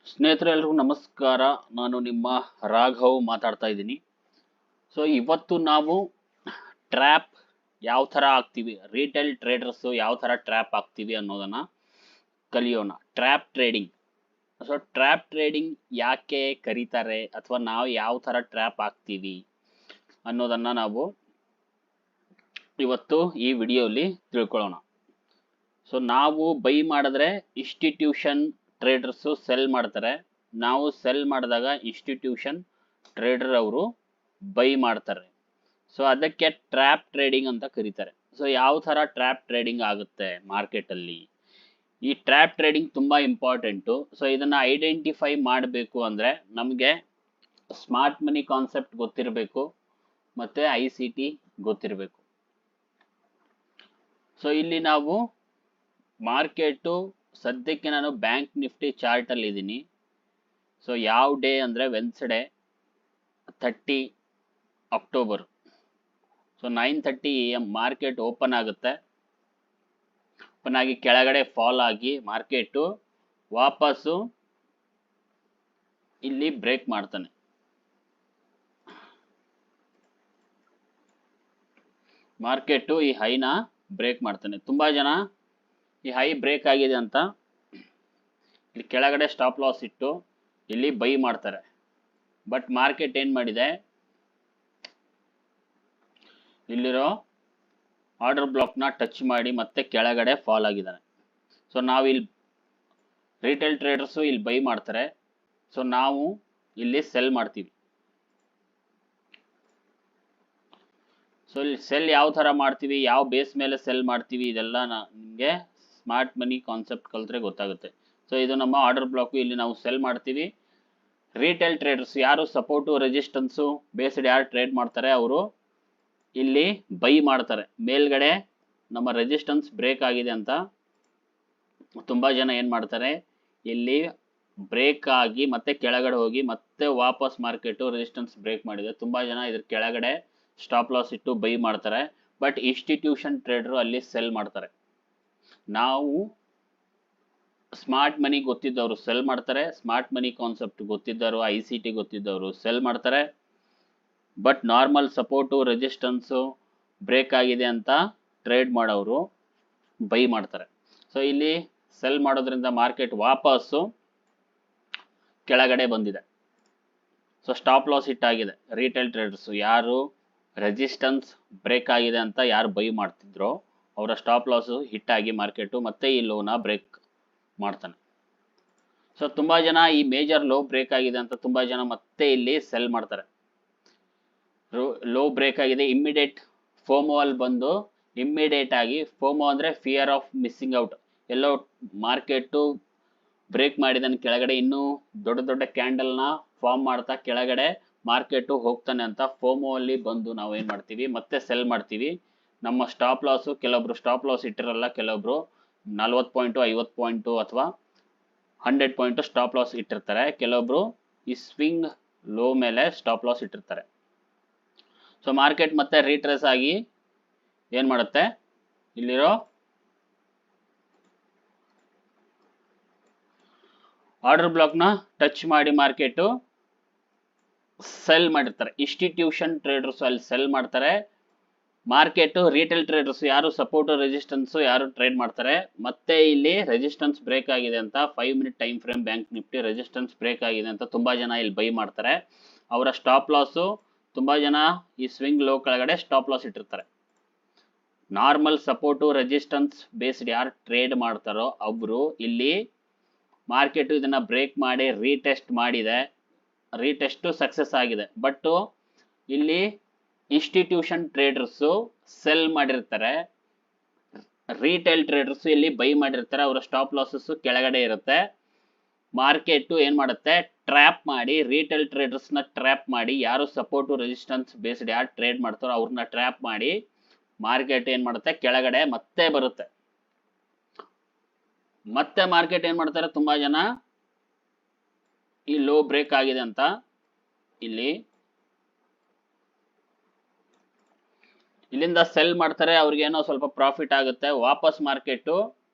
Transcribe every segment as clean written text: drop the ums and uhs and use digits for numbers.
ಸ್ನೇಹಿತರೆ ಎಲ್ರಿಗೂ ನಮಸ್ಕಾರ. ನಾನು ನಿಮ್ಮ ರಾಘವ್ ಮಾತಾಡ್ತಾ ಇದ್ದೀನಿ. ಸೊ ಇವತ್ತು ನಾವು ಟ್ರ್ಯಾಪ್ ಯಾವ ಥರ ಆಗ್ತೀವಿ, ರಿಟೇಲ್ ಟ್ರೇಡರ್ಸು ಯಾವ ಥರ ಟ್ರ್ಯಾಪ್ ಆಗ್ತೀವಿ ಅನ್ನೋದನ್ನು ಕಲಿಯೋಣ. Trap trading. So trap trading ಯಾಕೆ ಕರೀತಾರೆ ಅಥವಾ ನಾವು ಯಾವ ಥರ ಟ್ರ್ಯಾಪ್ ಆಗ್ತೀವಿ ಅನ್ನೋದನ್ನು ನಾವು ಇವತ್ತು ಈ ವಿಡಿಯೋಲಿ ತಿಳ್ಕೊಳ್ಳೋಣ. ಸೊ ನಾವು ಬೈ ಮಾಡಿದ್ರೆ ಇನ್ಸ್ಟಿಟ್ಯೂಷನ್ ಟ್ರೇಡರ್ಸು ಸೆಲ್ ಮಾಡ್ತಾರೆ. ನಾವು ಸೆಲ್ ಮಾಡಿದಾಗ ಇನ್ಸ್ಟಿಟ್ಯೂಷನ್ ಟ್ರೇಡರ್ ಅವರು ಬೈ ಮಾಡ್ತಾರೆ. ಸೊ ಅದಕ್ಕೆ ಟ್ರ್ಯಾಪ್ ಟ್ರೇಡಿಂಗ್ ಅಂತ ಕರೀತಾರೆ. ಸೊ ಯಾವ ಥರ ಟ್ರ್ಯಾಪ್ ಟ್ರೇಡಿಂಗ್ ಆಗುತ್ತೆ ಮಾರ್ಕೆಟಲ್ಲಿ, ಈ ಟ್ರ್ಯಾಪ್ ಟ್ರೇಡಿಂಗ್ ತುಂಬ ಇಂಪಾರ್ಟೆಂಟು. ಸೊ ಇದನ್ನು ಐಡೆಂಟಿಫೈ ಮಾಡಬೇಕು ಅಂದರೆ ನಮಗೆ ಸ್ಮಾರ್ಟ್ ಮನಿ ಕಾನ್ಸೆಪ್ಟ್ ಗೊತ್ತಿರಬೇಕು ಮತ್ತು ICT ಗೊತ್ತಿರಬೇಕು. ಸೊ ಇಲ್ಲಿ ನಾವು ಮಾರ್ಕೆಟು ಸದ್ಯಕ್ಕೆ ನಾನು ಬ್ಯಾಂಕ್ ನಿಫ್ಟಿ ಚಾರ್ಟಲ್ಲಿ ಇದ್ದೀನಿ. ಸೊ ಯಾವ ಡೇ ಅಂದರೆ Wednesday 30 October. So 9:30 AM market open ಆಗುತ್ತೆ. ಓಪನ್ ಆಗಿ ಕೆಳಗಡೆ ಫಾಲ್ ಆಗಿ ಮಾರ್ಕೆಟು ವಾಪಸ್ಸು ಇಲ್ಲಿ ಬ್ರೇಕ್ ಮಾಡ್ತಾನೆ. ಮಾರ್ಕೆಟು ಈ ಹೈನ ಬ್ರೇಕ್ ಮಾಡ್ತಾನೆ. ತುಂಬ ಜನ ಈ ಹೈ ಬ್ರೇಕ್ ಆಗಿದೆ ಅಂತ ಇಲ್ಲಿ ಕೆಳಗಡೆ ಸ್ಟಾಪ್ ಲಾಸ್ ಇಟ್ಟು ಇಲ್ಲಿ ಬೈ ಮಾಡ್ತಾರೆ. ಬಟ್ ಮಾರ್ಕೆಟ್ ಏನು ಮಾಡಿದೆ, ಇಲ್ಲಿರೋ ಆರ್ಡರ್ ಬ್ಲಾಕ್ನ ಟಚ್ ಮಾಡಿ ಮತ್ತೆ ಕೆಳಗಡೆ ಫಾಲ್ ಆಗಿದ್ದಾನೆ. ಸೊ ನಾವು ಇಲ್ಲಿ ರಿಟೇಲ್ ಟ್ರೇಡರ್ಸು ಇಲ್ಲಿ ಬೈ ಮಾಡ್ತಾರೆ. ಸೊ ನಾವು ಇಲ್ಲಿ ಸೆಲ್ ಮಾಡ್ತೀವಿ. ಸೊ ಇಲ್ಲಿ ಸೆಲ್ ಯಾವ ಥರ ಮಾಡ್ತೀವಿ, ಯಾವ ಬೇಸ್ ಮೇಲೆ ಸೆಲ್ ಮಾಡ್ತೀವಿ, ಇದೆಲ್ಲ ನಿಮಗೆ ಸ್ಮಾರ್ಟ್ ಮನಿ ಕಾನ್ಸೆಪ್ಟ್ ಕಲಿತ್ರೆ ಗೊತ್ತಾಗುತ್ತೆ. ಸೊ ಇದು ನಮ್ಮ ಆರ್ಡರ್ ಬ್ಲಾಕು. ಇಲ್ಲಿ ನಾವು ಸೆಲ್ ಮಾಡ್ತೀವಿ. ರಿಟೇಲ್ ಟ್ರೇಡರ್ಸ್ ಯಾರು ಸಪೋರ್ಟು ರೆಸಿಸ್ಟೆನ್ಸು ಬೇಸ್ಡ್ ಯಾರು ಟ್ರೇಡ್ ಮಾಡ್ತಾರೆ ಅವರು ಇಲ್ಲಿ ಬೈ ಮಾಡ್ತಾರೆ. ಮೇಲ್ಗಡೆ ನಮ್ಮ ರೆಸಿಸ್ಟೆನ್ಸ್ ಬ್ರೇಕ್ ಆಗಿದೆ ಅಂತ ತುಂಬ ಜನ ಏನು ಮಾಡ್ತಾರೆ, ಇಲ್ಲಿ ಬ್ರೇಕ್ ಆಗಿ ಮತ್ತೆ ಕೆಳಗಡೆ ಹೋಗಿ ಮತ್ತೆ ವಾಪಸ್ ಮಾರ್ಕೆಟು ರೆಸಿಸ್ಟೆನ್ಸ್ ಬ್ರೇಕ್ ಮಾಡಿದೆ. ತುಂಬ ಜನ ಇದ್ರ ಕೆಳಗಡೆ ಸ್ಟಾಪ್ ಲಾಸ್ ಇಟ್ಟು ಬೈ ಮಾಡ್ತಾರೆ. ಬಟ್ ಇನ್ಸ್ಟಿಟ್ಯೂಷನ್ ಟ್ರೇಡರು ಅಲ್ಲಿ ಸೆಲ್ ಮಾಡ್ತಾರೆ. ನಾವು ಸ್ಮಾರ್ಟ್ ಮನಿ ಗೊತ್ತಿದ್ದವರು ಸೆಲ್ ಮಾಡ್ತಾರೆ. ಸ್ಮಾರ್ಟ್ ಮನಿ ಕಾನ್ಸೆಪ್ಟ್ ಗೊತ್ತಿದ್ದವರು ICT ಗೊತ್ತಿದ್ದವರು ಸೆಲ್ ಮಾಡ್ತಾರೆ. But normal support resistance break ಆಗಿದೆ ಅಂತ ಟ್ರೇಡ್ ಮಾಡೋರು ಬೈ ಮಾಡ್ತಾರೆ. ಸೊ ಇಲ್ಲಿ ಸೆಲ್ ಮಾಡೋದ್ರಿಂದ ಮಾರ್ಕೆಟ್ ವಾಪಸ್ಸು ಕೆಳಗಡೆ ಬಂದಿದೆ. ಸೊ ಸ್ಟಾಪ್ ಲಾಸ್ ಹಿಟ್ ಆಗಿದೆ. ರಿಟೇಲ್ ಟ್ರೇಡರ್ಸು ಯಾರು ರೆಸಿಸ್ಟೆನ್ಸ್ ಬ್ರೇಕ್ ಆಗಿದೆ ಅಂತ ಯಾರು ಬೈ ಮಾಡ್ತಿದ್ರೋ ಅವರ ಸ್ಟಾಪ್ ಲಾಸು ಹಿಟ್ ಆಗಿ ಮಾರ್ಕೆಟು ಮತ್ತೆ ಈ ಲೋನ ಬ್ರೇಕ್ ಮಾಡ್ತಾನೆ. ಸೊ ತುಂಬ ಜನ ಈ ಮೇಜರ್ ಲೋ ಬ್ರೇಕ್ ಆಗಿದೆ ಅಂತ ತುಂಬ ಜನ ಮತ್ತೆ ಇಲ್ಲಿ ಸೆಲ್ ಮಾಡ್ತಾರೆ. ಲೋ ಬ್ರೇಕ್ ಆಗಿದೆ, ಇಮ್ಮಿಡಿಯೇಟ್ ಫೋಮೋ ಅಲ್ಲಿ ಬಂದು ಇಮ್ಮಿಡಿಯೇಟ್ ಆಗಿ, ಫೋಮೋ ಅಂದರೆ ಫಿಯರ್ ಆಫ್ ಮಿಸ್ಸಿಂಗ್ ಔಟ್, ಎಲ್ಲೋ ಮಾರ್ಕೆಟು ಬ್ರೇಕ್ ಮಾಡಿದಾನೆ ಕೆಳಗಡೆ, ಇನ್ನೂ ದೊಡ್ಡ ದೊಡ್ಡ ಕ್ಯಾಂಡಲ್ನ ಫಾರ್ಮ್ ಮಾಡ್ತಾ ಕೆಳಗಡೆ ಮಾರ್ಕೆಟು ಹೋಗ್ತಾನೆ ಅಂತ ಫೋಮೋ ಅಲ್ಲಿ ಬಂದು ನಾವು ಏನು ಮಾಡ್ತೀವಿ, ಮತ್ತೆ ಸೆಲ್ ಮಾಡ್ತೀವಿ. ನಮ್ಮ ಸ್ಟಾಪ್ ಲಾಸು, ಕೆಲವೊಬ್ರು ಸ್ಟಾಪ್ ಲಾಸ್ ಇಟ್ಟಿರಲ್ಲ, ಕೆಲವೊಬ್ರು 40 ಪಾಯಿಂಟು 50 ಪಾಯಿಂಟು ಅಥವಾ 100 ಪಾಯಿಂಟು ಸ್ಟಾಪ್ ಲಾಸ್ ಇಟ್ಟಿರ್ತಾರೆ. ಕೆಲವೊಬ್ರು ಈ ಸ್ವಿಂಗ್ ಲೋ ಮೇಲೆ ಸ್ಟಾಪ್ ಲಾಸ್ ಇಟ್ಟಿರ್ತಾರೆ. ಸೊ ಮಾರ್ಕೆಟ್ ಮತ್ತೆ ರೀಟ್ರೇಸ್ ಆಗಿ ಏನು ಮಾಡುತ್ತೆ, ಇಲ್ಲಿರೋ ಆರ್ಡರ್ ಬ್ಲಾಕ್ನ ಟಚ್ ಮಾಡಿ ಮಾರ್ಕೆಟು ಸೆಲ್ ಮಾಡಿರ್ತಾರೆ. ಇನ್ಸ್ಟಿಟ್ಯೂಷನ್ ಟ್ರೇಡರ್ಸ್ ಅಲ್ಲಿ ಸೆಲ್ ಮಾಡ್ತಾರೆ. ಮಾರ್ಕೆಟು ರಿಟೇಲ್ ಟ್ರೇಡರ್ಸ್ ಯಾರು ಸಪೋರ್ಟು ರೆಸಿಸ್ಟೆನ್ಸು ಯಾರು ಟ್ರೇಡ್ ಮಾಡ್ತಾರೆ. ಮತ್ತೆ ಇಲ್ಲಿ ರೆಸಿಸ್ಟೆನ್ಸ್ ಬ್ರೇಕ್ ಆಗಿದೆ ಅಂತ 5 minute time frame bank Nifty resistance break ಆಗಿದೆ ಅಂತ ತುಂಬ ಜನ ಇಲ್ಲಿ ಬೈ ಮಾಡ್ತಾರೆ. ಅವರ ಸ್ಟಾಪ್ ಲಾಸು ತುಂಬ ಜನ ಈ ಸ್ವಿಂಗ್ ಲೋ ಕೆಳಗಡೆ ಸ್ಟಾಪ್ ಲಾಸ್ ಇಟ್ಟಿರ್ತಾರೆ. ನಾರ್ಮಲ್ ಸಪೋರ್ಟು ರೆಸಿಸ್ಟೆನ್ಸ್ ಬೇಸ್ಡ್ ಯಾರು ಟ್ರೇಡ್ ಮಾಡ್ತಾರೋ ಅವರು ಇಲ್ಲಿ ಮಾರ್ಕೆಟು ಇದನ್ನು ಬ್ರೇಕ್ ಮಾಡಿ ರೀಟೆಸ್ಟ್ ಮಾಡಿದೆ, ರೀಟೆಸ್ಟು ಸಕ್ಸಸ್ ಆಗಿದೆ. ಬಟ್ಟು ಇಲ್ಲಿ ಇನ್ಸ್ಟಿಟ್ಯೂಷನ್ ಟ್ರೇಡರ್ಸು ಸೆಲ್ ಮಾಡಿರ್ತಾರೆ, ರಿಟೇಲ್ ಟ್ರೇಡರ್ಸು ಇಲ್ಲಿ ಬೈ ಮಾಡಿರ್ತಾರೆ. ಅವರ ಸ್ಟಾಪ್ ಲಾಸಸ್ಸು ಕೆಳಗಡೆ ಇರುತ್ತೆ. ಮಾರ್ಕೆಟು ಏನು ಮಾಡುತ್ತೆ, ಟ್ರ್ಯಾಪ್ ಮಾಡಿ, ರಿಟೇಲ್ ಟ್ರೇಡರ್ಸ್ನ ಟ್ರ್ಯಾಪ್ ಮಾಡಿ, ಯಾರು ಸಪೋರ್ಟು ರೆಸಿಸ್ಟೆನ್ಸ್ ಬೇಸ್ಡ್ ಯಾರು ಟ್ರೇಡ್ ಮಾಡ್ತಾರೋ ಅವ್ರನ್ನ ಟ್ರ್ಯಾಪ್ ಮಾಡಿ ಮಾರ್ಕೆಟ್ ಏನು ಮಾಡುತ್ತೆ, ಕೆಳಗಡೆ ಮತ್ತೆ ಬರುತ್ತೆ. ಮತ್ತೆ ಮಾರ್ಕೆಟ್ ಏನು ಮಾಡ್ತಾರೆ, ತುಂಬ ಜನ ಈ ಲೋ ಬ್ರೇಕ್ ಆಗಿದೆ ಅಂತ ಇಲ್ಲಿಂದ ಸೆಲ್ ಮಾಡ್ತಾರೆ. ಅವ್ರಿಗೇನೋ ಸ್ವಲ್ಪ ಪ್ರಾಫಿಟ್ ಆಗುತ್ತೆ. ವಾಪಸ್ ಮಾರ್ಕೆಟು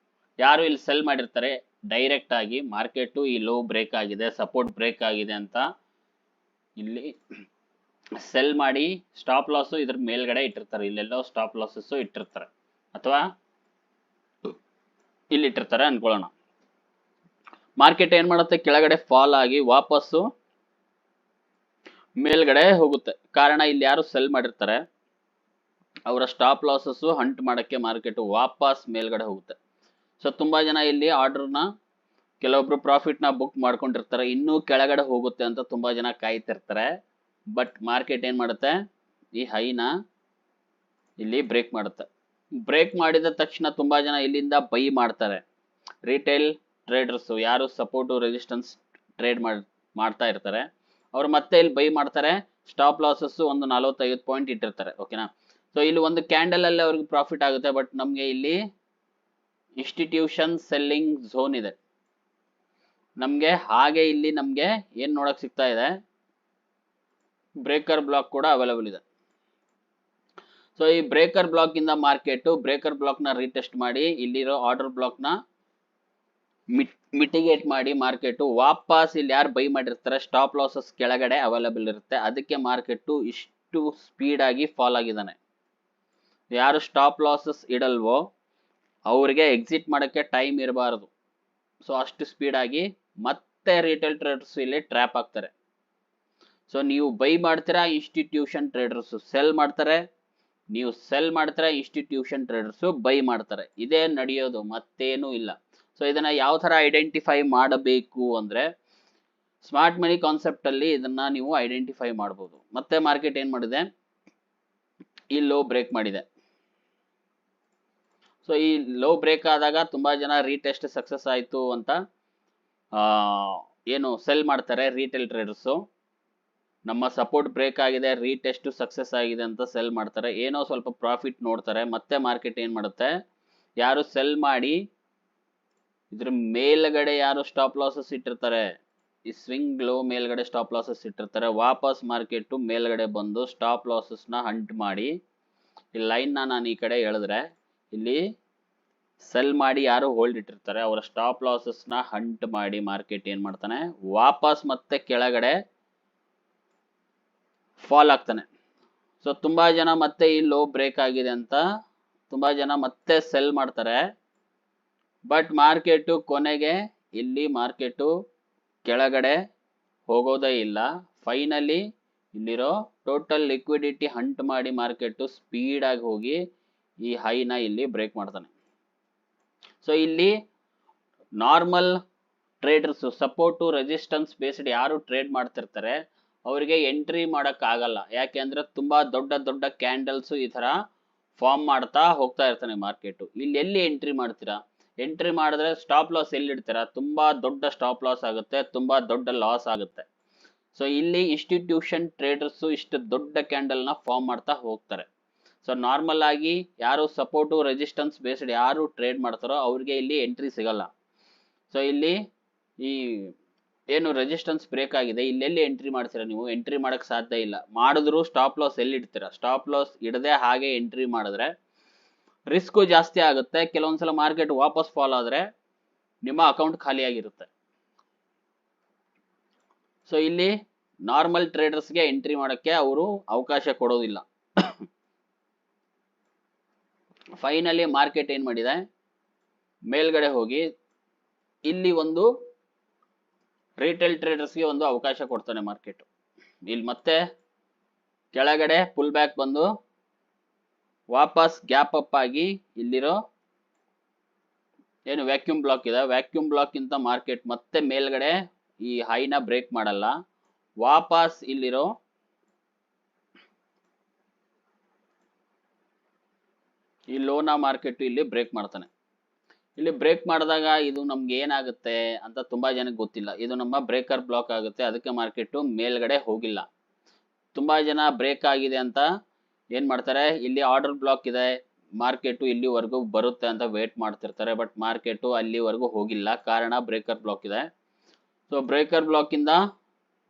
ಯಾರು ಇಲ್ಲಿ ಸೆಲ್ ಮಾಡಿರ್ತಾರೆ ಡೈರೆಕ್ಟ್ ಆಗಿ ಮಾರ್ಕೆಟ್ ಈ ಲೋ ಬ್ರೇಕ್ ಆಗಿದೆ, ಸಪೋರ್ಟ್ ಬ್ರೇಕ್ ಆಗಿದೆ ಅಂತ ಇಲ್ಲಿ ಸೆಲ್ ಮಾಡಿ ಸ್ಟಾಪ್ ಲಾಸ್ ಇದ್ರ ಮೇಲ್ಗಡೆ ಇಟ್ಟಿರ್ತಾರೆ, ಇಲ್ಲೆಲ್ಲೋ ಸ್ಟಾಪ್ ಲಾಸಸ್ ಇಟ್ಟಿರ್ತಾರೆ ಅಥವಾ ಇಲ್ಲಿ ಇಟ್ಟಿರ್ತಾರೆ ಅನ್ಕೊಳ್ಳೋಣ. ಮಾರ್ಕೆಟ್ ಏನ್ ಮಾಡುತ್ತೆ, ಕೆಳಗಡೆ ಫಾಲ್ ಆಗಿ ವಾಪಸ್ಸು ಮೇಲ್ಗಡೆ ಹೋಗುತ್ತೆ. ಕಾರಣ ಇಲ್ಲಿ ಯಾರು ಸೆಲ್ ಮಾಡಿರ್ತಾರೆ ಅವರ ಸ್ಟಾಪ್ ಲಾಸಸ್ ಹಂಟ್ ಮಾಡಕ್ಕೆ ಮಾರ್ಕೆಟ್ ವಾಪಸ್ ಮೇಲ್ಗಡೆ ಹೋಗುತ್ತೆ. ಸೊ ತುಂಬಾ ಜನ ಇಲ್ಲಿ ಆರ್ಡರ್ನ ಕೆಲವೊಬ್ರು ಪ್ರಾಫಿಟ್ ನ ಬುಕ್ ಮಾಡ್ಕೊಂಡಿರ್ತಾರೆ, ಇನ್ನೂ ಕೆಳಗಡೆ ಹೋಗುತ್ತೆ ಅಂತ ತುಂಬಾ ಜನ ಕಾಯ್ತಿರ್ತಾರೆ. ಬಟ್ ಮಾರ್ಕೆಟ್ ಏನ್ ಮಾಡುತ್ತೆ, ಈ ಹೈನ ಇಲ್ಲಿ ಬ್ರೇಕ್ ಮಾಡುತ್ತೆ. ಬ್ರೇಕ್ ಮಾಡಿದ ತಕ್ಷಣ ತುಂಬಾ ಜನ ಇಲ್ಲಿಂದ ಬೈ ಮಾಡ್ತಾರೆ. ರಿಟೇಲ್ ಟ್ರೇಡರ್ಸ್ ಯಾರು ಸಪೋರ್ಟ್ ರೆಸಿಸ್ಟೆನ್ಸ್ ಟ್ರೇಡ್ ಮಾಡ್ತಾ ಇರ್ತಾರೆ ಅವ್ರು ಮತ್ತೆ ಇಲ್ಲಿ ಬೈ ಮಾಡ್ತಾರೆ. ಸ್ಟಾಪ್ ಲಾಸಸ್ ಒಂದು 45 ಪಾಯಿಂಟ್ ಇಟ್ಟಿರ್ತಾರೆ. ಓಕೆನಾ. ಸೊ ಇಲ್ಲಿ ಒಂದು ಕ್ಯಾಂಡಲ್ ಅಲ್ಲಿ ಅವ್ರಿಗೆ ಪ್ರಾಫಿಟ್ ಆಗುತ್ತೆ. ಬಟ್ ನಮ್ಗೆ ಇಲ್ಲಿ ಇನ್ಸ್ಟಿಟ್ಯೂಷನ್ ಸೆಲ್ಲಿಂಗ್ ಝೋನ್ ಇದೆ. ನಮ್ಗೆ ಹಾಗೆ ಇಲ್ಲಿ ನಮ್ಗೆ ಏನ್ ನೋಡಕ್ ಸಿಗ್ತಾ ಇದೆ, ಬ್ರೇಕರ್ ಬ್ಲಾಕ್ ಕೂಡ ಅವೈಲೇಬಲ್ ಇದೆ. ಸೊ ಈ ಬ್ರೇಕರ್ ಬ್ಲಾಕ್ ಇಂದ ಮಾರ್ಕೆಟ್ ಬ್ರೇಕರ್ ಬ್ಲಾಕ್ ನ ರೀಟೆಸ್ಟ್ ಮಾಡಿ ಇಲ್ಲಿರೋ ಆರ್ಡರ್ ಬ್ಲಾಕ್ ನ ಮಿಟಿಗೇಟ್ ಮಾಡಿ ಮಾರ್ಕೆಟ್ ವಾಪಸ್ ಇಲ್ಲಿ ಯಾರು ಬೈ ಮಾಡಿರ್ತಾರೆ ಸ್ಟಾಪ್ ಲಾಸಸ್ ಕೆಳಗಡೆ ಅವೈಲೇಬಲ್ ಇರುತ್ತೆ. ಅದಕ್ಕೆ ಮಾರ್ಕೆಟ್ ಇಷ್ಟು ಸ್ಪೀಡ್ ಆಗಿ ಫಾಲ್ ಆಗಿದ್ದಾನೆ. ಯಾರು ಸ್ಟಾಪ್ ಲಾಸಸ್ ಇಡಲ್ವೋ ಅವ್ರಿಗೆ ಎಕ್ಸಿಟ್ ಮಾಡಕ್ಕೆ ಟೈಮ್ ಇರಬಾರದು. ಸೊ ಅಷ್ಟು ಸ್ಪೀಡ್ ಆಗಿ ಮತ್ತೆ ರಿಟೇಲ್ ಟ್ರೇಡರ್ಸ್ ಇಲ್ಲಿ ಟ್ರ್ಯಾಪ್ ಆಗ್ತಾರೆ. ಸೊ ನೀವು ಬೈ ಮಾಡ್ತೀರಾ, ಇನ್ಸ್ಟಿಟ್ಯೂಷನ್ ಟ್ರೇಡರ್ಸ್ ಸೆಲ್ ಮಾಡ್ತಾರೆ, ನೀವು ಸೆಲ್ ಮಾಡ್ತಾರೆ, ಇನ್ಸ್ಟಿಟ್ಯೂಷನ್ ಟ್ರೇಡರ್ಸ್ ಬೈ ಮಾಡ್ತಾರೆ. ಇದೇ ನಡೆಯೋದು, ಮತ್ತೇನೂ ಇಲ್ಲ. ಸೊ ಇದನ್ನ ಯಾವ ತರ ಐಡೆಂಟಿಫೈ ಮಾಡಬೇಕು ಅಂದ್ರೆ ಸ್ಮಾರ್ಟ್ ಮನಿ ಕಾನ್ಸೆಪ್ಟ್ ಅಲ್ಲಿ ಇದನ್ನ ನೀವು ಐಡೆಂಟಿಫೈ ಮಾಡಬಹುದು. ಮತ್ತೆ ಮಾರ್ಕೆಟ್ ಏನ್ ಮಾಡಿದೆ, ಈ ಲೋ ಬ್ರೇಕ್ ಮಾಡಿದೆ. ಸೊ ಈ ಲೋ ಬ್ರೇಕ್ ಆದಾಗ ತುಂಬಾ ಜನ ರೀಟೆಸ್ಟ್ ಸಕ್ಸಸ್ ಆಯ್ತು ಅಂತ ಏನು ಸೆಲ್ ಮಾಡ್ತಾರೆ ರಿಟೇಲ್ ಟ್ರೇಡರ್ಸ್. ನಮ್ಮ ಸಪೋರ್ಟ್ ಬ್ರೇಕ್ ಆಗಿದೆ, ರೀಟೆಸ್ಟ್ ಸಕ್ಸಸ್ ಆಗಿದೆ ಅಂತ ಸೆಲ್ ಮಾಡ್ತಾರೆ, ಏನೋ ಸ್ವಲ್ಪ ಪ್ರಾಫಿಟ್ ನೋಡ್ತಾರೆ. ಮತ್ತೆ ಮಾರ್ಕೆಟ್ ಏನ್ ಮಾಡುತ್ತೆ, ಯಾರು ಸೆಲ್ ಮಾಡಿ ಇದ್ರ ಮೇಲ್ಗಡೆ ಯಾರು ಸ್ಟಾಪ್ ಲಾಸಸ್ ಇಟ್ಟಿರ್ತಾರೆ, ಈ ಸ್ವಿಂಗ್ ಲೋ ಮೇಲ್ಗಡೆ ಸ್ಟಾಪ್ ಲಾಸಸ್ ಇಟ್ಟಿರ್ತಾರೆ, ವಾಪಸ್ ಮಾರ್ಕೆಟ್ ಮೇಲ್ಗಡೆ ಬಂದು ಸ್ಟಾಪ್ ಲಾಸಸ್ ನ ಹಂಟ್ ಮಾಡಿ ಈ ಲೈನ್ ನಾನು ಈ ಕಡೆ ಹೇಳಿದ್ರೆ ಇಲ್ಲಿ ಸೆಲ್ ಮಾಡಿ ಯಾರು ಹೋಲ್ಡ್ ಇಟ್ಟಿರ್ತಾರೆ ಅವರ ಸ್ಟಾಪ್ ಲಾಸಸ್ ನ ಹಂಟ್ ಮಾಡಿ ಮಾರ್ಕೆಟ್ ಏನ್ ಮಾಡ್ತಾನೆ, ವಾಪಸ್ ಮತ್ತೆ ಕೆಳಗಡೆ ಫಾಲ್ ಆಗ್ತಾನೆ. ಸೊ ತುಂಬಾ ಜನ ಮತ್ತೆ ಈ ಲೋ ಬ್ರೇಕ್ ಆಗಿದೆ ಅಂತ ತುಂಬಾ ಜನ ಮತ್ತೆ ಸೆಲ್ ಮಾಡ್ತಾರೆ. ಬಟ್ ಮಾರ್ಕೆಟ್ ಕೊನೆಗೆ ಇಲ್ಲಿ ಮಾರ್ಕೆಟ್ ಕೆಳಗಡೆ ಹೋಗೋದೇ ಇಲ್ಲ. ಫೈನಲಿ ಇಲ್ಲಿರೋ ಟೋಟಲ್ ಲಿಕ್ವಿಡಿಟಿ ಹಂಟ್ ಮಾಡಿ ಮಾರ್ಕೆಟ್ ಸ್ಪೀಡ್ ಆಗಿ ಹೋಗಿ ಈ ಹೈನ ಇಲ್ಲಿ ಬ್ರೇಕ್ ಮಾಡ್ತಾನೆ. ಸೊ ಇಲ್ಲಿ normal traders support resistance based ಯಾರು ಟ್ರೇಡ್ ಮಾಡ್ತಿರ್ತಾರೆ ಅವರಿಗೆ ಎಂಟ್ರಿ ಮಾಡಕ್ ಆಗಲ್ಲ. ಯಾಕೆ ಅಂದ್ರೆ ತುಂಬಾ ದೊಡ್ಡ ದೊಡ್ಡ ಕ್ಯಾಂಡಲ್ಸ್ ಈ ತರ ಫಾರ್ಮ್ ಮಾಡ್ತಾ ಹೋಗ್ತಾ ಇರ್ತಾನೆ ಮಾರ್ಕೆಟ್. ಇಲ್ಲಿ ಎಲ್ಲಿ ಎಂಟ್ರಿ ಮಾಡ್ತೀರಾ, ಎಂಟ್ರಿ ಮಾಡಿದ್ರೆ ಸ್ಟಾಪ್ ಲಾಸ್ ಎಲ್ಲಿ ಇಡ್ತೀರಾ, ತುಂಬಾ ದೊಡ್ಡ ಸ್ಟಾಪ್ ಲಾಸ್ ಆಗುತ್ತೆ, ತುಂಬಾ ದೊಡ್ಡ ಲಾಸ್ ಆಗುತ್ತೆ. ಸೊ ಇಲ್ಲಿ ಇನ್ಸ್ಟಿಟ್ಯೂಷನ್ ಟ್ರೇಡರ್ಸ್ ಇಷ್ಟು ದೊಡ್ಡ ಕ್ಯಾಂಡಲ್ ನ ಫಾರ್ಮ್ ಮಾಡ್ತಾ ಹೋಗ್ತಾರೆ. ಸೊ ನಾರ್ಮಲ್ ಆಗಿ ಯಾರು ಸಪೋರ್ಟ್ ರೆಸಿಸ್ಟೆನ್ಸ್ ಬೇಸ್ಡ್ ಯಾರು ಟ್ರೇಡ್ ಮಾಡ್ತಾರೋ ಅವ್ರಿಗೆ ಇಲ್ಲಿ ಎಂಟ್ರಿ ಸಿಗಲ್ಲ. ಸೊ ಇಲ್ಲಿ ಈ ಏನು ರೆಸಿಸ್ಟೆನ್ಸ್ ಬ್ರೇಕ್ ಆಗಿದೆ ಇಲ್ಲೆಲ್ಲಿ ಎಂಟ್ರಿ ಮಾಡ್ತೀರಾ, ನೀವು ಎಂಟ್ರಿ ಮಾಡಕ್ ಸಾಧ್ಯ ಇಲ್ಲ. ಮಾಡಿದ್ರು ಸ್ಟಾಪ್ ಲಾಸ್ ಎಲ್ಲಿ ಇಡ್ತೀರಾ, ಸ್ಟಾಪ್ ಲಾಸ್ ಇಡದೆ ಹಾಗೆ ಎಂಟ್ರಿ ಮಾಡಿದ್ರೆ ರಿಸ್ಕ್ ಜಾಸ್ತಿ ಆಗುತ್ತೆ. ಕೆಲವೊಂದ್ಸಲ ಮಾರ್ಕೆಟ್ ವಾಪಸ್ ಫಾಲ್ ಆದ್ರೆ ನಿಮ್ಮ ಅಕೌಂಟ್ ಖಾಲಿಯಾಗಿರುತ್ತೆ. ಸೊ ಇಲ್ಲಿ ನಾರ್ಮಲ್ ಟ್ರೇಡರ್ಸ್ಗೆ ಎಂಟ್ರಿ ಮಾಡಕ್ಕೆ ಅವರು ಅವಕಾಶ ಕೊಡೋದಿಲ್ಲ. ಫೈನಲಿ ಮಾರ್ಕೆಟ್ ಏನ್ ಮಾಡಿದೆ, ಮೇಲ್ಗಡೆ ಹೋಗಿ ಇಲ್ಲಿ ಒಂದು ರಿಟೇಲ್ ಟ್ರೇಡರ್ಸ್ಗೆ ಒಂದು ಅವಕಾಶ ಕೊಡ್ತಾನೆ ಮಾರ್ಕೆಟ್. ಇಲ್ಲಿ ಮತ್ತೆ ಕೆಳಗಡೆ ಪುಲ್ ಬ್ಯಾಕ್ ಬಂದು ವಾಪಸ್ ಗ್ಯಾಪ್ ಅಪ್ ಆಗಿ ಇಲ್ಲಿರೋ ಏನು ವ್ಯಾಕ್ಯೂಮ್ ಬ್ಲಾಕ್ ಇದೆ, ವ್ಯಾಕ್ಯೂಮ್ ಬ್ಲಾಕ್ ಇಂತ ಮಾರ್ಕೆಟ್ ಮತ್ತೆ ಮೇಲ್ಗಡೆ ಈ ಹೈನ ಬ್ರೇಕ್ ಮಾಡಲ್ಲ. ವಾಪಸ್ ಇಲ್ಲಿರೋ ಈ ಲೋನ ಮಾರ್ಕೆಟ್ ಇಲ್ಲಿ ಬ್ರೇಕ್ ಮಾಡ್ತಾನೆ. ಇಲ್ಲಿ ಬ್ರೇಕ್ ಮಾಡಿದಾಗ ಇದು ನಮ್ಗೆ ಏನಾಗುತ್ತೆ ಅಂತ ತುಂಬಾ ಜನಕ್ಕೆ ಗೊತ್ತಿಲ್ಲ. ಇದು ನಮ್ಮ ಬ್ರೇಕರ್ ಬ್ಲಾಕ್ ಆಗುತ್ತೆ, ಅದಕ್ಕೆ ಮಾರ್ಕೆಟ್ ಮೇಲ್ಗಡೆ ಹೋಗಿಲ್ಲ. ತುಂಬಾ ಜನ ಬ್ರೇಕ್ ಆಗಿದೆ ಅಂತ ಏನ್ ಮಾಡ್ತಾರೆ, ಇಲ್ಲಿ ಆರ್ಡರ್ ಬ್ಲಾಕ್ ಇದೆ ಮಾರ್ಕೆಟ್ ಇಲ್ಲಿವರೆಗೂ ಬರುತ್ತೆ ಅಂತ ವೇಟ್ ಮಾಡ್ತಿರ್ತಾರೆ. ಬಟ್ ಮಾರ್ಕೆಟ್ ಅಲ್ಲಿವರೆಗೂ ಹೋಗಿಲ್ಲ, ಕಾರಣ ಬ್ರೇಕರ್ ಬ್ಲಾಕ್ ಇದೆ. ಸೊ ಬ್ರೇಕರ್ ಬ್ಲಾಕ್ ಇಂದ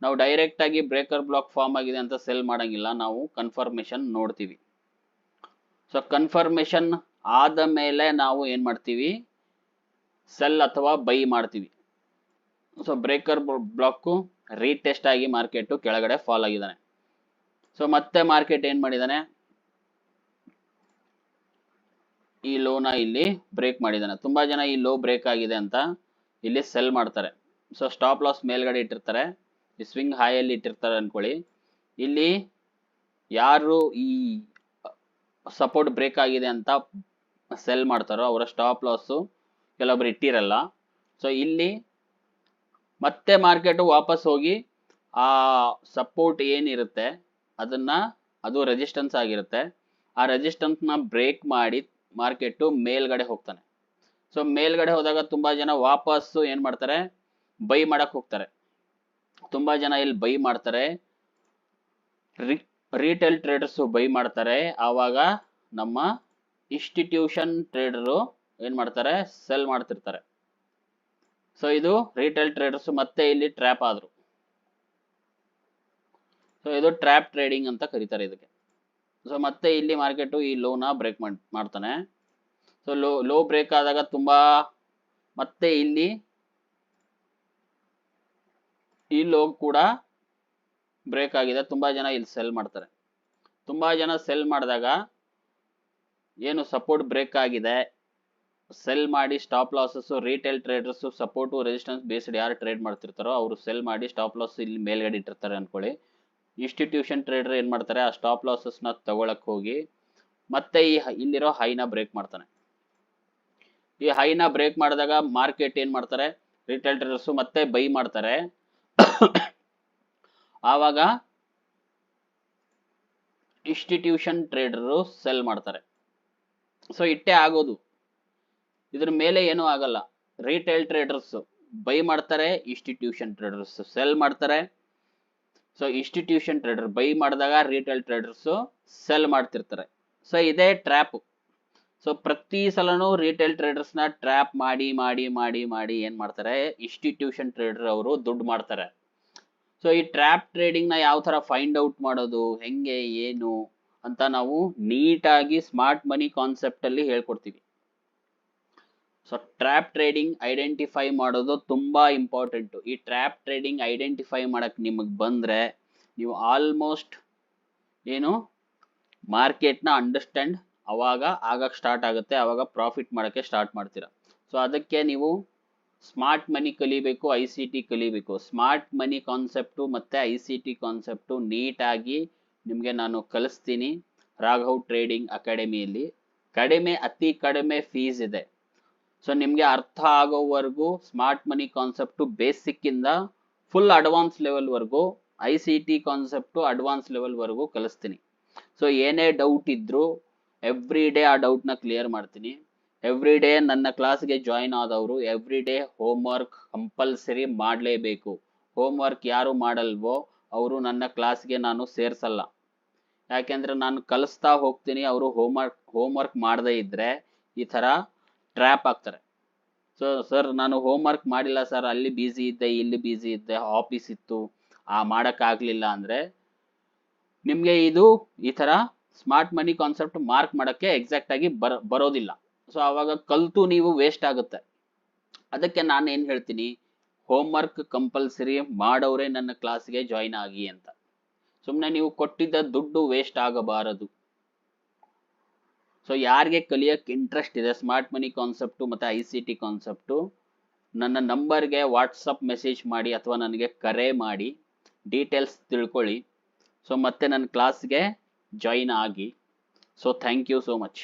ನಾವು ಡೈರೆಕ್ಟ್ ಆಗಿ ಬ್ರೇಕರ್ ಬ್ಲಾಕ್ ಫಾರ್ಮ್ ಆಗಿದೆ ಅಂತ ಸೆಲ್ ಮಾಡಂಗಿಲ್ಲ, ನಾವು ಕನ್ಫರ್ಮೇಶನ್ ನೋಡ್ತೀವಿ. ಸೊ ಕನ್ಫರ್ಮೇಶನ್ ಆದ ಮೇಲೆ ನಾವು ಏನ್ ಮಾಡ್ತೀವಿ, ಸೆಲ್ ಅಥವಾ ಬೈ ಮಾಡ್ತೀವಿ. ಸೊ ಬ್ರೇಕರ್ ಬ್ಲಾಕ್ ರೀಟೆಸ್ಟ್ ಆಗಿ ಮಾರ್ಕೆಟ್ ಕೆಳಗಡೆ ಫಾಲ್ ಆಗಿದ್ದಾನೆ. ಸೊ ಮತ್ತೆ ಮಾರ್ಕೆಟ್ ಏನ್ ಮಾಡಿದಾನೆ, ಈ ಲೋನ ಇಲ್ಲಿ ಬ್ರೇಕ್ ಮಾಡಿದಾನೆ. ತುಂಬಾ ಜನ ಈ ಲೋ ಬ್ರೇಕ್ ಆಗಿದೆ ಅಂತ ಇಲ್ಲಿ ಸೆಲ್ ಮಾಡ್ತಾರೆ. ಸೊ ಸ್ಟಾಪ್ ಲಾಸ್ ಮೇಲ್ಗಡೆ ಇಟ್ಟಿರ್ತಾರೆ, ಈ ಸ್ವಿಂಗ್ ಹೈ ಅಲ್ಲಿ ಇಟ್ಟಿರ್ತಾರೆ ಅನ್ಕೊಳ್ಳಿ. ಇಲ್ಲಿ ಯಾರು ಈ ಸಪೋರ್ಟ್ ಬ್ರೇಕ್ ಆಗಿದೆ ಅಂತ ಸೆಲ್ ಮಾಡ್ತಾರೋ ಅವರ ಸ್ಟಾಪ್ ಲಾಸ್ ಕೆಲವೊಬ್ರು ಇಟ್ಟಿರಲ್ಲ. ಸೊ ಇಲ್ಲಿ ಮತ್ತೆ ಮಾರ್ಕೆಟ್ ವಾಪಸ್ ಹೋಗಿ ಆ ಸಪೋರ್ಟ್ ಏನಿರುತ್ತೆ ಅದು ರೆಸಿಸ್ಟೆನ್ಸ್ ಆಗಿರುತ್ತೆ, ಆ ರೆಸಿಸ್ಟೆನ್ಸ್ ನ ಬ್ರೇಕ್ ಮಾಡಿ ಮಾರ್ಕೆಟ್ ಮೇಲ್ಗಡೆ ಹೋಗ್ತಾನೆ. ಸೊ ಮೇಲ್ಗಡೆ ಹೋದಾಗ ತುಂಬಾ ಜನ ವಾಪಸ್ಸು ಏನ್ ಮಾಡ್ತಾರೆ, ಬೈ ಮಾಡಕ್ ಹೋಗ್ತಾರೆ. ತುಂಬಾ ಜನ ಇಲ್ಲಿ ಬೈ ಮಾಡ್ತಾರೆ, ರಿಟೇಲ್ ಟ್ರೇಡರ್ಸ್ ಬೈ ಮಾಡ್ತಾರೆ. ಆವಾಗ ನಮ್ಮ ಇನ್ಸ್ಟಿಟ್ಯೂಷನ್ ಟ್ರೇಡರು ಏನ್ ಮಾಡ್ತಾರೆ, ಸೆಲ್ ಮಾಡ್ತಿರ್ತಾರೆ. ಸೊ ಇದು ರಿಟೇಲ್ ಟ್ರೇಡರ್ಸ್ ಮತ್ತೆ ಇಲ್ಲಿ ಟ್ರ್ಯಾಪ್ ಆದ್ರು. ಸೊ ಇದು ಟ್ರ್ಯಾಪ್ ಟ್ರೇಡಿಂಗ್ ಅಂತ ಕರೀತಾರೆ ಇದಕ್ಕೆ. ಸೊ ಮತ್ತೆ ಇಲ್ಲಿ ಮಾರ್ಕೆಟ್ ಈ ಲೋನ ಬ್ರೇಕ್ ಮಾಡ್ತಾನೆ. ಸೊ ಲೋ ಬ್ರೇಕ್ ಆದಾಗ ತುಂಬಾ ಮತ್ತೆ ಇಲ್ಲಿ ಈ ಲೋ ಕೂಡ ಬ್ರೇಕ್ ಆಗಿದೆ, ತುಂಬಾ ಜನ ಇಲ್ಲಿ ಸೆಲ್ ಮಾಡ್ತಾರೆ. ತುಂಬಾ ಜನ ಸೆಲ್ ಮಾಡಿದಾಗ ಏನು ಸಪೋರ್ಟ್ ಬ್ರೇಕ್ ಆಗಿದೆ, ಸೆಲ್ ಮಾಡಿ stop losses retail traders support resistance based ಯಾರು ಟ್ರೇಡ್ ಮಾಡ್ತಿರ್ತಾರೋ ಅವರು ಸೆಲ್ ಮಾಡಿ ಸ್ಟಾಪ್ ಲಾಸ್ ಇಲ್ಲಿ ಮೇಲ್ಗಡೆ ಇಟ್ಟಿರ್ತಾರೆ ಅನ್ಕೊಳ್ಳಿ. ಇನ್ಸ್ಟಿಟ್ಯೂಷನ್ ಟ್ರೇಡರ್ ಏನ್ ಮಾಡ್ತಾರೆ, ಆ ಸ್ಟಾಪ್ ಲಾಸಸ್ ನ ತಗೊಳಕ್ ಹೋಗಿ ಮತ್ತೆ ಇಲ್ಲಿರೋ ಹೈನ ಬ್ರೇಕ್ ಮಾಡ್ತಾನೆ. ಈ ಹೈನ ಬ್ರೇಕ್ ಮಾಡಿದಾಗ ಮಾರ್ಕೆಟ್ ಏನ್ ಮಾಡ್ತಾರೆ, ರಿಟೇಲ್ ಟ್ರೇಡರ್ಸ್ ಮತ್ತೆ ಬೈ ಮಾಡ್ತಾರೆ. ಆವಾಗ ಇನ್ಸ್ಟಿಟ್ಯೂಷನ್ ಟ್ರೇಡರ್ ಸೆಲ್ ಮಾಡ್ತಾರೆ. ಸೊ ಇಟ್ಟೇ ಆಗೋದು, ಇದ್ರ ಮೇಲೆ ಏನೂ ಆಗಲ್ಲ. ರಿಟೇಲ್ ಟ್ರೇಡರ್ಸ್ ಬೈ ಮಾಡ್ತಾರೆ, ಇನ್ಸ್ಟಿಟ್ಯೂಷನ್ ಟ್ರೇಡರ್ಸ್ ಸೆಲ್ ಮಾಡ್ತಾರೆ. ಸೊ ಇನ್ಸ್ಟಿಟ್ಯೂಷನ್ ಟ್ರೇಡರ್ ಬೈ ಮಾಡಿದಾಗ ರಿಟೇಲ್ ಟ್ರೇಡರ್ಸ್ ಸೆಲ್ ಮಾಡ್ತಿರ್ತಾರೆ. ಸೊ ಇದೇ ಟ್ರ್ಯಾಪ್. ಸೊ ಪ್ರತಿ ಸಲನೂ ರಿಟೇಲ್ ಟ್ರೇಡರ್ಸ್ ನ ಟ್ರ್ಯಾಪ್ ಮಾಡಿ ಮಾಡಿ ಮಾಡಿ ಮಾಡಿ ಏನ್ ಮಾಡ್ತಾರೆ, ಇನ್ಸ್ಟಿಟ್ಯೂಷನ್ ಟ್ರೇಡರ್ ಅವರು ದುಡ್ಡು ಮಾಡ್ತಾರೆ. ಸೊ ಈ ಟ್ರ್ಯಾಪ್ ಟ್ರೇಡಿಂಗ್ ನ ಯಾವ ತರ ಫೈಂಡ್ ಔಟ್ ಮಾಡೋದು, ಹೆಂಗೆ ಏನು ಅಂತ ನಾವು ನೀಟಾಗಿ ಸ್ಮಾರ್ಟ್ ಮನಿ ಕಾನ್ಸೆಪ್ಟ್ ಅಲ್ಲಿ ಹೇಳ್ಕೊಡ್ತೀವಿ. ಸೊ ಟ್ರ್ಯಾಪ್ ಟ್ರೇಡಿಂಗ್ ಐಡೆಂಟಿಫೈ ಮಾಡೋದು ತುಂಬಾ ಇಂಪಾರ್ಟೆಂಟ್. ಈ ಟ್ರ್ಯಾಪ್ ಟ್ರೇಡಿಂಗ್ ಐಡೆಂಟಿಫೈ ಮಾಡಕ್ ನಿಮಗೆ ಬಂದ್ರೆ ನೀವು ಆಲ್ಮೋಸ್ಟ್ ಏನು ಮಾರ್ಕೆಟ್ನ ಅಂಡರ್ಸ್ಟ್ಯಾಂಡ್ ಅವಾಗ ಆಗಕ್ಕೆ ಸ್ಟಾರ್ಟ್ ಆಗುತ್ತೆ, ಅವಾಗ ಪ್ರಾಫಿಟ್ ಮಾಡೋಕ್ಕೆ ಸ್ಟಾರ್ಟ್ ಮಾಡ್ತೀರಾ. ಸೊ ಅದಕ್ಕೆ ನೀವು ಸ್ಮಾರ್ಟ್ ಮನಿ ಕಲಿಬೇಕು, ICT ಕಲಿಬೇಕು. ಸ್ಮಾರ್ಟ್ ಮನಿ ಕಾನ್ಸೆಪ್ಟು ಮತ್ತು ICT ಕಾನ್ಸೆಪ್ಟು ನೀಟಾಗಿ ನಿಮಗೆ ನಾನು ಕಲಿಸ್ತೀನಿ ರಾಘವ್ ಟ್ರೇಡಿಂಗ್ ಅಕಾಡೆಮಿಯಲ್ಲಿ. ಅತಿ ಕಡಿಮೆ ಫೀಸ್ ಇದೆ. ಸೊ ನಿಮಗೆ ಅರ್ಥ ಆಗೋವರೆಗೂ ಸ್ಮಾರ್ಟ್ ಮನಿ ಕಾನ್ಸೆಪ್ಟು ಬೇಸಿಕ್ಕಿಂದ ಫುಲ್ ಅಡ್ವಾನ್ಸ್ ಲೆವೆಲ್ವರೆಗೂ ICT ಕಾನ್ಸೆಪ್ಟು ಅಡ್ವಾನ್ಸ್ ಲೆವೆಲ್ವರೆಗೂ ಕಲಿಸ್ತೀನಿ. ಸೊ ಏನೇ ಡೌಟ್ ಇದ್ರೂ ಎವ್ರಿ ಡೇ ಆ ಡೌಟ್ನ ಕ್ಲಿಯರ್ ಮಾಡ್ತೀನಿ. ಎವ್ರಿ ಡೇ ನನ್ನ ಕ್ಲಾಸ್ಗೆ ಜಾಯಿನ್ ಆದವರು every day homework compulsory ಮಾಡಲೇಬೇಕು. ಹೋಮ್ ವರ್ಕ್ ಯಾರು ಮಾಡಲ್ವೋ ಅವರು ನನ್ನ ಕ್ಲಾಸ್ಗೆ ನಾನು ಸೇರಿಸಲ್ಲ. ಯಾಕೆಂದರೆ ನಾನು ಕಲಿಸ್ತಾ ಹೋಗ್ತೀನಿ, ಅವರು ಹೋಮ್ ವರ್ಕ್ ಮಾಡದೇ ಇದ್ದರೆ ಈ ಥರ ಟ್ರ್ಯಾಪ್ ಆಗ್ತಾರೆ. ಸೊ ಸರ್ ನಾನು ಹೋಮ್ ವರ್ಕ್ ಮಾಡಿಲ್ಲ ಸರ್, ಅಲ್ಲಿ ಬ್ಯುಸಿ ಇದ್ದೆ, ಇಲ್ಲಿ ಬ್ಯುಸಿ ಇದ್ದೆ, ಆಫೀಸ್ ಇತ್ತು, ಮಾಡೋಕ್ಕಾಗಲಿಲ್ಲ ಅಂದರೆ ನಿಮಗೆ ಇದು ಈ ಥರ ಸ್ಮಾರ್ಟ್ ಮನಿ ಕಾನ್ಸೆಪ್ಟ್ ಮಾರ್ಕ್ ಮಾಡೋಕ್ಕೆ ಎಕ್ಸಾಕ್ಟಾಗಿ ಬರೋದಿಲ್ಲ. ಸೊ ಆವಾಗ ಕಲಿತು ನೀವು ವೇಸ್ಟ್ ಆಗುತ್ತೆ. ಅದಕ್ಕೆ ನಾನು ಏನು ಹೇಳ್ತೀನಿ, ಹೋಮ್ ವರ್ಕ್ ಕಂಪಲ್ಸರಿ ಮಾಡೋರೇ ನನ್ನ ಕ್ಲಾಸ್ಗೆ ಜಾಯಿನ್ ಆಗಿ ಅಂತ. ಸುಮ್ಮನೆ ನೀವು ಕೊಟ್ಟಿದ್ದ ದುಡ್ಡು ವೇಸ್ಟ್ ಆಗಬಾರದು. ಸೊ ಯಾರಿಗೆ ಕಲಿಯೋಕ್ಕೆ ಇಂಟ್ರೆಸ್ಟ್ ಇದೆ ಸ್ಮಾರ್ಟ್ ಮನಿ ಕಾನ್ಸೆಪ್ಟು ಮತ್ತು ICT ಕಾನ್ಸೆಪ್ಟು, ನನ್ನ ನಂಬರ್ಗೆ ವಾಟ್ಸಪ್ ಮೆಸೇಜ್ ಮಾಡಿ ಅಥವಾ ನನಗೆ ಕರೆ ಮಾಡಿ ಡೀಟೇಲ್ಸ್ ತಿಳ್ಕೊಳ್ಳಿ. ಸೊ ಮತ್ತೆ ನನ್ನ ಕ್ಲಾಸ್ಗೆ ಜಾಯಿನ್ ಆಗಿ. So thank you so much.